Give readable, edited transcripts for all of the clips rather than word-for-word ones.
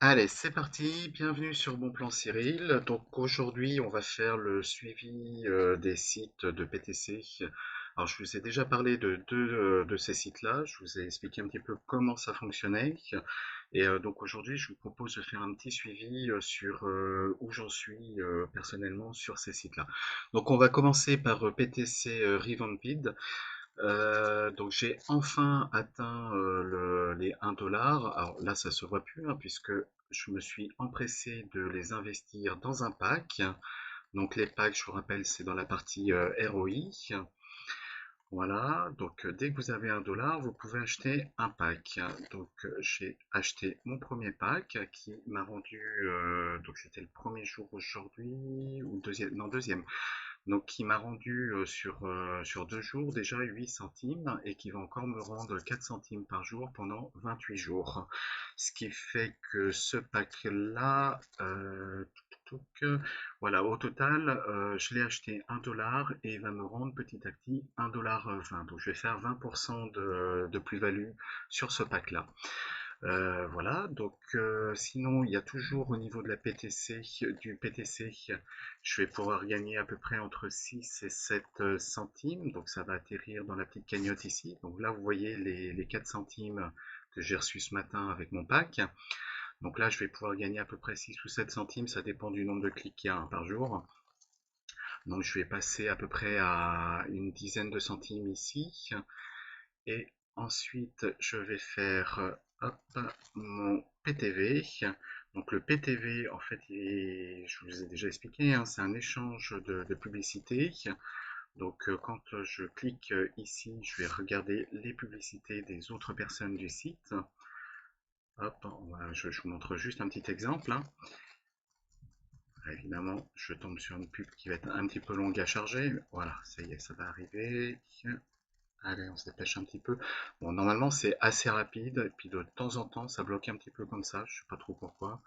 Allez, c'est parti, bienvenue sur Bon Plan Cyril. Donc aujourd'hui, on va faire le suivi des sites de PTC. Alors je vous ai déjà parlé de deux de ces sites-là, je vous ai expliqué un petit peu comment ça fonctionnait. Et donc aujourd'hui, je vous propose de faire un petit suivi sur où j'en suis personnellement sur ces sites-là. Donc on va commencer par PTC Revamped. Donc j'ai enfin atteint les 1 $. Alors là, ça se voit plus hein, puisque je me suis empressé de les investir dans un pack. Donc les packs, je vous rappelle, c'est dans la partie ROI. Voilà, donc dès que vous avez 1 $, vous pouvez acheter un pack. Donc j'ai acheté mon premier pack qui m'a rendu, donc c'était le premier jour aujourd'hui, ou deuxième, non deuxième, donc qui m'a rendu sur 2 jours déjà 8 centimes et qui va encore me rendre 4 centimes par jour pendant 28 jours. Ce qui fait que ce pack-là, voilà, au total, je l'ai acheté 1 $ et il va me rendre petit à petit 1,20 $. Donc je vais faire 20% de plus-value sur ce pack-là. Voilà, donc sinon il y a toujours au niveau de la PTC, du PTC, je vais pouvoir gagner à peu près entre 6 et 7 centimes, donc ça va atterrir dans la petite cagnotte ici. Donc là vous voyez les 4 centimes que j'ai reçus ce matin avec mon pack. Donc là je vais pouvoir gagner à peu près 6 ou 7 centimes, ça dépend du nombre de clics qu'il y a par jour. Donc je vais passer à peu près à une dizaine de centimes ici. Et ensuite, je vais faire hop, mon PTV. Donc le PTV, en fait, je vous ai déjà expliqué, hein, c'est un échange de publicité. Donc quand je clique ici, je vais regarder les publicités des autres personnes du site. Hop, je vous montre juste un petit exemple, hein. Évidemment, je tombe sur une pub qui va être un petit peu longue à charger. Voilà, ça y est, ça va arriver. Allez, on se dépêche un petit peu. Bon, normalement, c'est assez rapide, et puis de temps en temps, ça bloque un petit peu comme ça, je sais pas trop pourquoi.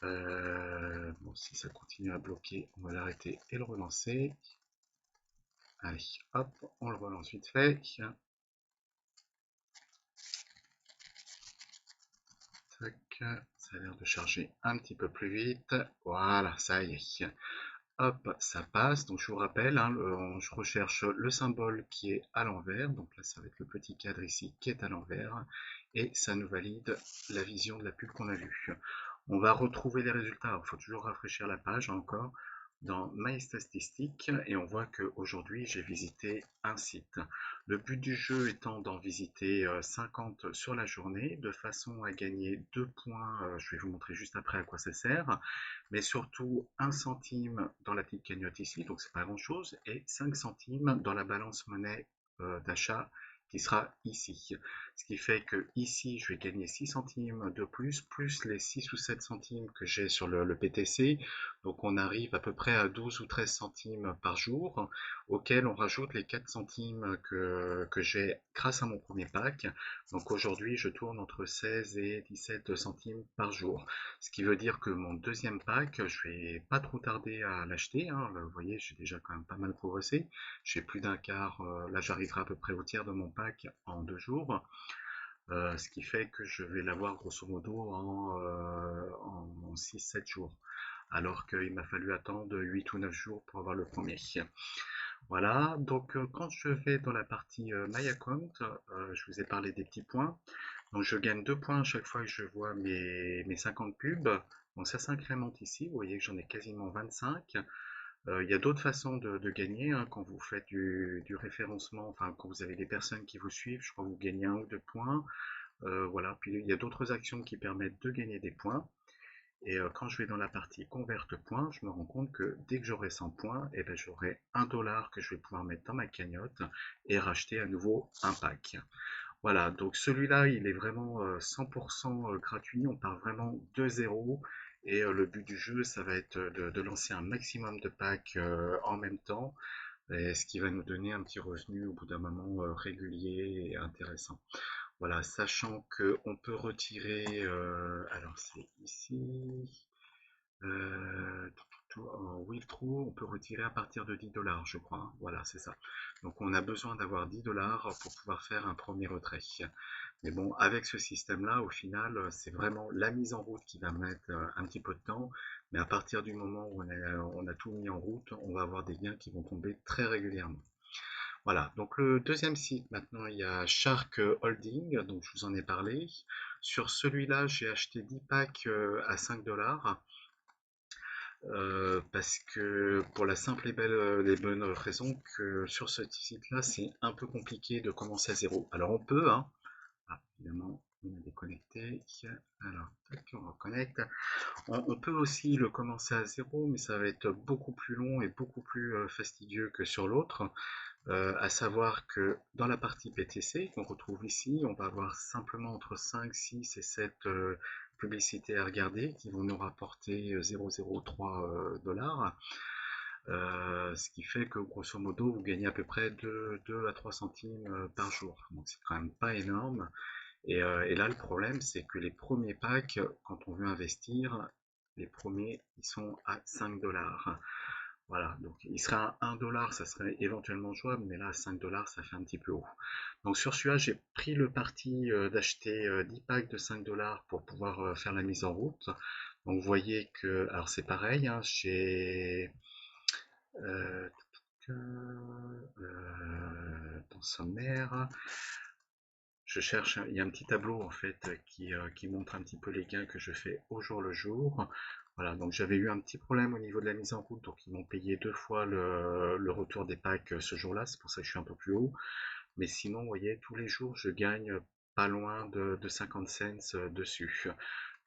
Bon, si ça continue à bloquer, on va l'arrêter et le relancer. Allez, hop, on le relance vite fait. Tac, ça a l'air de charger un petit peu plus vite. Voilà, ça y est. Hop, ça passe. Donc je vous rappelle, hein, je recherche le symbole qui est à l'envers. Donc là, ça va être le petit cadre ici qui est à l'envers. Et ça nous valide la vision de la pub qu'on a vue. On va retrouver les résultats. Il faut toujours rafraîchir la page encore dans My Statistics et on voit qu'aujourd'hui j'ai visité un site. Le but du jeu étant d'en visiter 50 sur la journée de façon à gagner 2 points. Je vais vous montrer juste après à quoi ça sert, mais surtout 1 centime dans la petite cagnotte ici, donc c'est pas grand chose, et 5 centimes dans la balance monnaie d'achat qui sera ici. Ce qui fait que ici, je vais gagner 6 centimes de plus les 6 ou 7 centimes que j'ai sur le PTC. Donc on arrive à peu près à 12 ou 13 centimes par jour, auquel on rajoute les 4 centimes que j'ai grâce à mon premier pack. Donc aujourd'hui, je tourne entre 16 et 17 centimes par jour. Ce qui veut dire que mon deuxième pack, je vais pas trop tarder à l'acheter, hein. Là, vous voyez, j'ai déjà quand même pas mal progressé. J'ai plus d'un quart, là j'arriverai à peu près au tiers de mon pack en 2 jours. Ce qui fait que je vais l'avoir grosso modo en 6-7 jours. Alors qu'il m'a fallu attendre 8 ou 9 jours pour avoir le premier. Voilà, donc quand je vais dans la partie My Account, je vous ai parlé des petits points. Donc je gagne 2 points à chaque fois que je vois mes 50 pubs. Donc ça s'incrémente ici, vous voyez que j'en ai quasiment 25. Il y a d'autres façons de gagner hein, quand vous faites du référencement, enfin quand vous avez des personnes qui vous suivent, je crois que vous gagnez 1 ou 2 points. Voilà, puis il y a d'autres actions qui permettent de gagner des points. Et quand je vais dans la partie converte points, je me rends compte que dès que j'aurai 100 points, eh ben, j'aurai 1 $ que je vais pouvoir mettre dans ma cagnotte et racheter à nouveau un pack. Voilà, donc celui-là, il est vraiment 100% gratuit, on part vraiment de zéro. Et le but du jeu, ça va être de lancer un maximum de packs en même temps, et ce qui va nous donner un petit revenu au bout d'un moment régulier et intéressant. Voilà, sachant qu'on peut retirer, alors c'est ici, En withdraw, on peut retirer à partir de 10 $, je crois, hein. Voilà, c'est ça. Donc on a besoin d'avoir 10 $ pour pouvoir faire un premier retrait. Mais bon, avec ce système-là, au final, c'est vraiment la mise en route qui va mettre un petit peu de temps. Mais à partir du moment où on a tout mis en route, on va avoir des gains qui vont tomber très régulièrement. Voilà, donc le deuxième site, maintenant, il y a Shark Holding, donc je vous en ai parlé. Sur celui-là, j'ai acheté 10 packs à 5 $. Parce que pour la simple et bonne raison que sur ce site-là, c'est un peu compliqué de commencer à zéro. Alors on peut, hein. Ah, évidemment, on est déconnecté. Alors, tac, on reconnecte. On peut aussi le commencer à zéro, mais ça va être beaucoup plus long et beaucoup plus fastidieux que sur l'autre. À savoir que dans la partie BTC qu'on retrouve ici, on va avoir simplement entre 5, 6 et 7 publicités à regarder qui vont nous rapporter 0,03 $. Ce qui fait que grosso modo vous gagnez à peu près 2 à 3 centimes par jour. Donc c'est quand même pas énorme. Et là le problème c'est que les premiers packs, quand on veut investir, les premiers ils sont à 5 $. Voilà, donc il serait à 1 $, ça serait éventuellement jouable, mais là à 5 $, ça fait un petit peu haut. Donc sur celui-là, j'ai pris le parti d'acheter 10 packs de 5 $ pour pouvoir faire la mise en route. Donc vous voyez que, alors c'est pareil, hein, j'ai euh, dans sommaire, je cherche, il y a un petit tableau en fait qui montre un petit peu les gains que je fais au jour le jour. Voilà, donc j'avais eu un petit problème au niveau de la mise en route, donc ils m'ont payé 2 fois le retour des packs ce jour-là, c'est pour ça que je suis un peu plus haut. Mais sinon, vous voyez, tous les jours, je gagne pas loin de 50 cents dessus.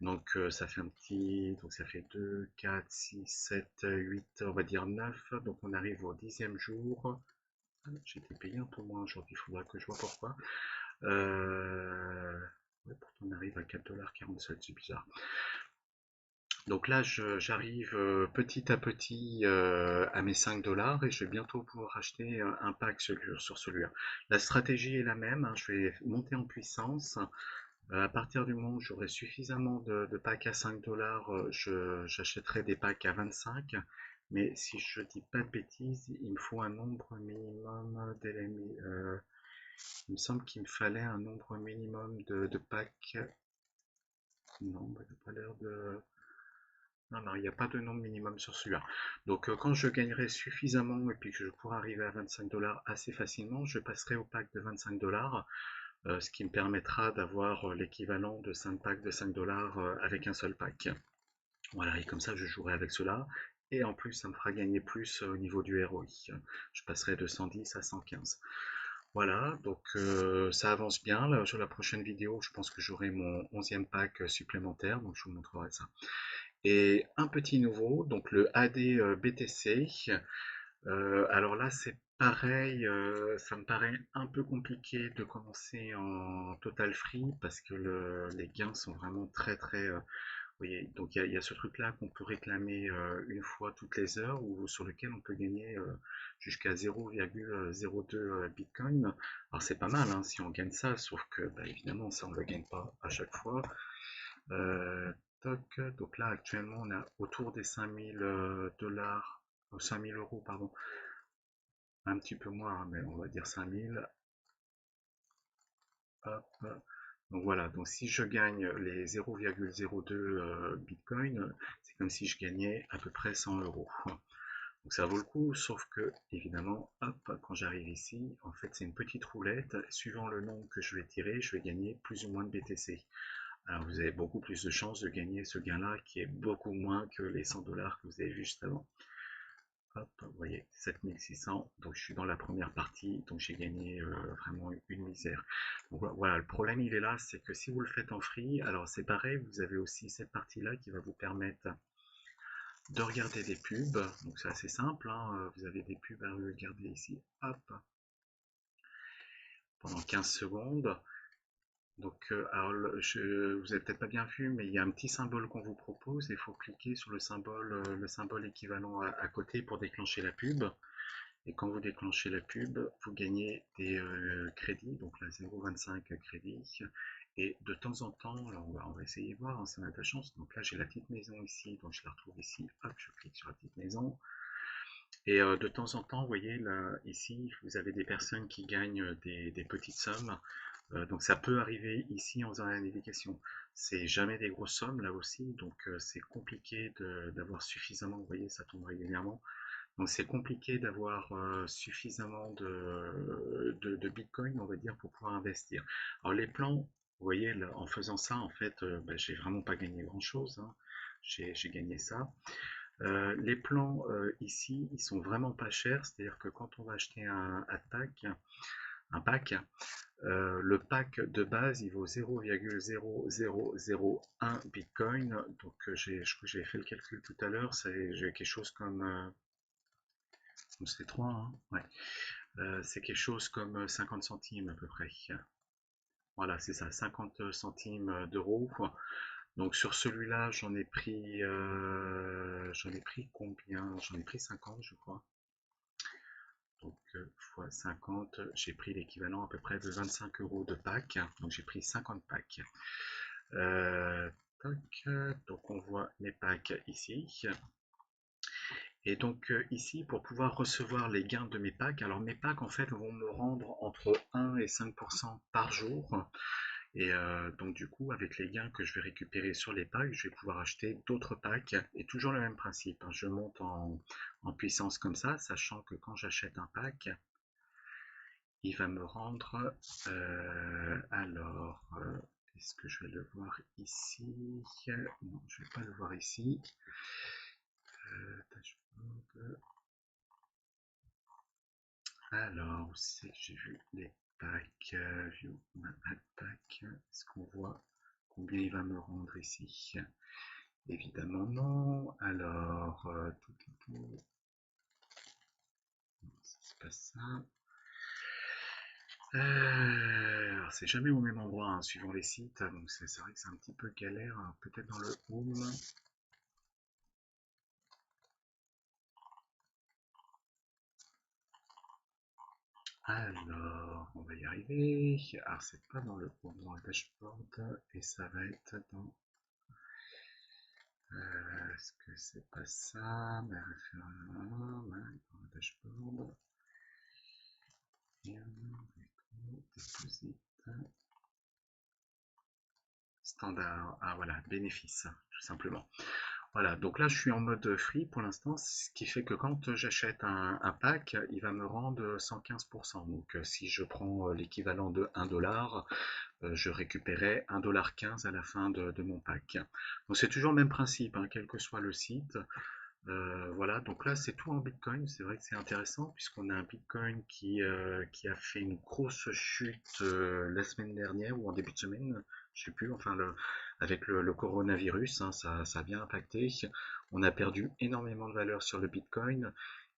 Donc ça fait un petit, donc ça fait 2, 4, 6, 7, 8, on va dire 9. Donc on arrive au 10e jour. J'ai été payé un peu moins aujourd'hui, il faudra que je vois pourquoi. Ouais, pourtant on arrive à 4,47 $, c'est bizarre. Donc là, j'arrive petit à petit à mes 5 $ et je vais bientôt pouvoir acheter un pack sur celui-là. La stratégie est la même, hein, je vais monter en puissance. À partir du moment où j'aurai suffisamment de packs à 5 $, j'achèterai des packs à 25. Mais si je dis pas de bêtises, il me faut un nombre minimum d'éléments. Il me semble qu'il me fallait un nombre minimum de packs. Non, bah, il n'y a pas l'air de. Non, non, il n'y a pas de nombre minimum sur celui-là. Donc, quand je gagnerai suffisamment et puis que je pourrai arriver à 25 $ assez facilement, je passerai au pack de 25 $, ce qui me permettra d'avoir l'équivalent de 5 packs de 5 $ avec un seul pack. Voilà, et comme ça, je jouerai avec cela. Et en plus, ça me fera gagner plus au niveau du ROI. Je passerai de 110 à 115. Voilà, donc ça avance bien. Là, sur la prochaine vidéo, je pense que j'aurai mon 11e pack supplémentaire, donc je vous montrerai ça. Et un petit nouveau, donc le AD BTC. Alors là, c'est pareil, ça me paraît un peu compliqué de commencer en total free parce que les gains sont vraiment très très. Vous voyez, donc il y a ce truc-là qu'on peut réclamer une fois toutes les heures ou sur lequel on peut gagner jusqu'à 0,02 Bitcoin. Alors c'est pas mal hein, si on gagne ça, sauf que bah, évidemment ça on ne le gagne pas à chaque fois. Euh, donc là actuellement on est autour des 5000 $, 5000 euros pardon, un petit peu moins, hein, mais on va dire 5000. Hop. Donc voilà, donc si je gagne les 0,02 Bitcoin, c'est comme si je gagnais à peu près 100 euros. Donc ça vaut le coup, sauf que évidemment, hop, quand j'arrive ici, en fait c'est une petite roulette. Suivant le nombre que je vais tirer, je vais gagner plus ou moins de BTC. Alors vous avez beaucoup plus de chances de gagner ce gain-là qui est beaucoup moins que les 100 $ que vous avez vu juste avant. Hop, vous voyez, 7600, donc je suis dans la première partie, donc j'ai gagné vraiment une misère. Donc voilà, le problème il est là, c'est que si vous le faites en free, alors c'est pareil, vous avez aussi cette partie-là qui va vous permettre de regarder des pubs, donc c'est assez simple, hein, vous avez des pubs à regarder ici, hop, pendant 15 secondes. Donc, alors, vous avez peut-être pas bien vu, mais il y a un petit symbole qu'on vous propose, et il faut cliquer sur le symbole équivalent à côté pour déclencher la pub. Et quand vous déclenchez la pub, vous gagnez des crédits, donc là 0,25 crédits. Et de temps en temps, alors on va essayer de voir, hein, ça a de la chance. Donc là, j'ai la petite maison ici, donc je la retrouve ici. Hop, je clique sur la petite maison. Et de temps en temps, vous voyez, là, ici, vous avez des personnes qui gagnent des petites sommes. Donc ça peut arriver ici en faisant la navigation. C'est jamais des grosses sommes là aussi, donc c'est compliqué d'avoir suffisamment, vous voyez, ça tombe régulièrement. Donc c'est compliqué d'avoir suffisamment de Bitcoin, on va dire, pour pouvoir investir. Alors les plans, vous voyez, là, en faisant ça, en fait, bah, j'ai vraiment pas gagné grand-chose, hein. J'ai gagné ça. Les plans ici, ils sont vraiment pas chers, c'est-à-dire que quand on va acheter un pack, le pack de base, il vaut 0,0001 Bitcoin. Donc je crois que j'avais fait le calcul tout à l'heure, j'ai quelque chose comme c'est 3, hein, ouais. C'est quelque chose comme 50 centimes à peu près. Voilà, c'est ça, 50 centimes d'euros. Donc sur celui-là, j'en ai pris combien? J'en ai pris 50, je crois. Donc fois 50, j'ai pris l'équivalent à peu près de 25 euros de pack. Donc j'ai pris 50 packs. Euh, Toc, donc on voit mes packs ici. Et donc ici, pour pouvoir recevoir les gains de mes packs, alors mes packs en fait vont me rendre entre 1 et 5% par jour. Et donc du coup, avec les gains que je vais récupérer sur les packs, je vais pouvoir acheter d'autres packs. Et toujours le même principe, hein, je monte en puissance comme ça, sachant que quand j'achète un pack, il va me rendre, est-ce que je vais le voir ici? Non, je ne vais pas le voir ici. Dashboard. Alors, où c'est que j'ai vu les packs? View my pack. Est-ce qu'on voit combien il va me rendre ici? Évidemment non. Alors, c'est pas ça. Alors, c'est jamais au même endroit, hein, suivant les sites, donc c'est vrai que c'est un petit peu galère. Peut-être dans le home. Alors, on va y arriver. Alors, c'est pas dans le home, dans le dashboard, et ça va être dans. Est-ce que c'est pas ça? Mais dans le dashboard. Deposit. Standard. Ah voilà, bénéfice, tout simplement. Voilà, donc là je suis en mode free pour l'instant, ce qui fait que quand j'achète un pack, il va me rendre 115%. Donc si je prends l'équivalent de 1 dollar, je récupérais 1,15 $ à la fin de mon pack. Donc c'est toujours le même principe, hein, quel que soit le site. Voilà, donc là c'est tout en Bitcoin. C'est vrai que c'est intéressant puisqu'on a un Bitcoin qui a fait une grosse chute la semaine dernière ou en début de semaine, je sais plus, enfin avec le coronavirus, hein, ça a bien impacté. On a perdu énormément de valeur sur le Bitcoin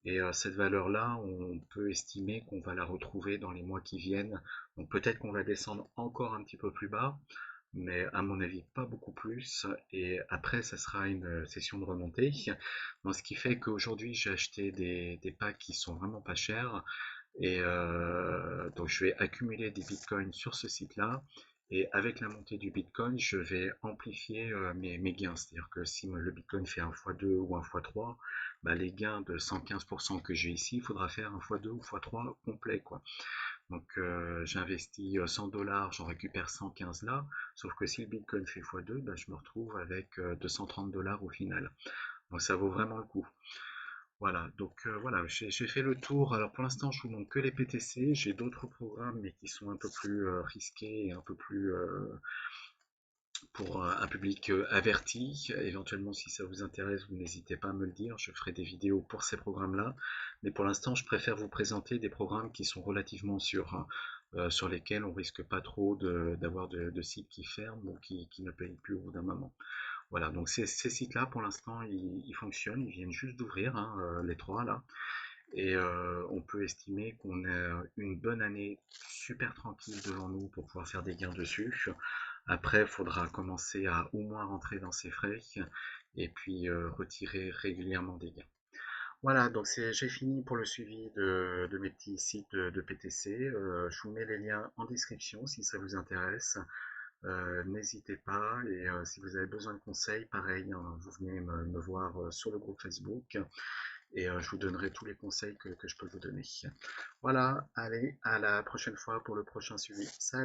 et cette valeur-là, on peut estimer qu'on va la retrouver dans les mois qui viennent. Donc peut-être qu'on va descendre encore un petit peu plus bas, mais à mon avis pas beaucoup plus. Et après, ça sera une session de remontée. Donc, ce qui fait qu'aujourd'hui, j'ai acheté des packs qui sont vraiment pas chers. Et donc, je vais accumuler des bitcoins sur ce site-là. Et avec la montée du bitcoin, je vais amplifier mes gains. C'est-à-dire que si le bitcoin fait un x2 ou un x3, bah, les gains de 115% que j'ai ici, il faudra faire un x2 ou x3 complet, quoi. Donc j'investis 100 dollars, j'en récupère 115 là. Sauf que si le Bitcoin fait x2, bah, je me retrouve avec 230 dollars au final. Donc ça vaut vraiment le coup. Voilà, donc voilà, j'ai fait le tour. Alors pour l'instant, je vous montre que les PTC. J'ai d'autres programmes, mais qui sont un peu plus risqués et un peu plus pour un public averti. Éventuellement, si ça vous intéresse, vous n'hésitez pas à me le dire. Je ferai des vidéos pour ces programmes-là. Mais pour l'instant, je préfère vous présenter des programmes qui sont relativement sûrs, hein, sur lesquels on risque pas trop d'avoir de sites qui ferment ou qui ne payent plus au bout d'un moment. Voilà, donc ces sites-là, pour l'instant, ils fonctionnent. Ils viennent juste d'ouvrir, hein, les trois là. Et on peut estimer qu'on a une bonne année super tranquille devant nous pour pouvoir faire des gains dessus. Après, il faudra commencer à au moins rentrer dans ses frais et puis retirer régulièrement des gains. Voilà, donc j'ai fini pour le suivi de mes petits sites de PTC. Je vous mets les liens en description si ça vous intéresse. n'hésitez pas. Et si vous avez besoin de conseils, pareil, hein, vous venez me voir sur le groupe Facebook et je vous donnerai tous les conseils que je peux vous donner. Voilà, allez, à la prochaine fois pour le prochain suivi. Salut!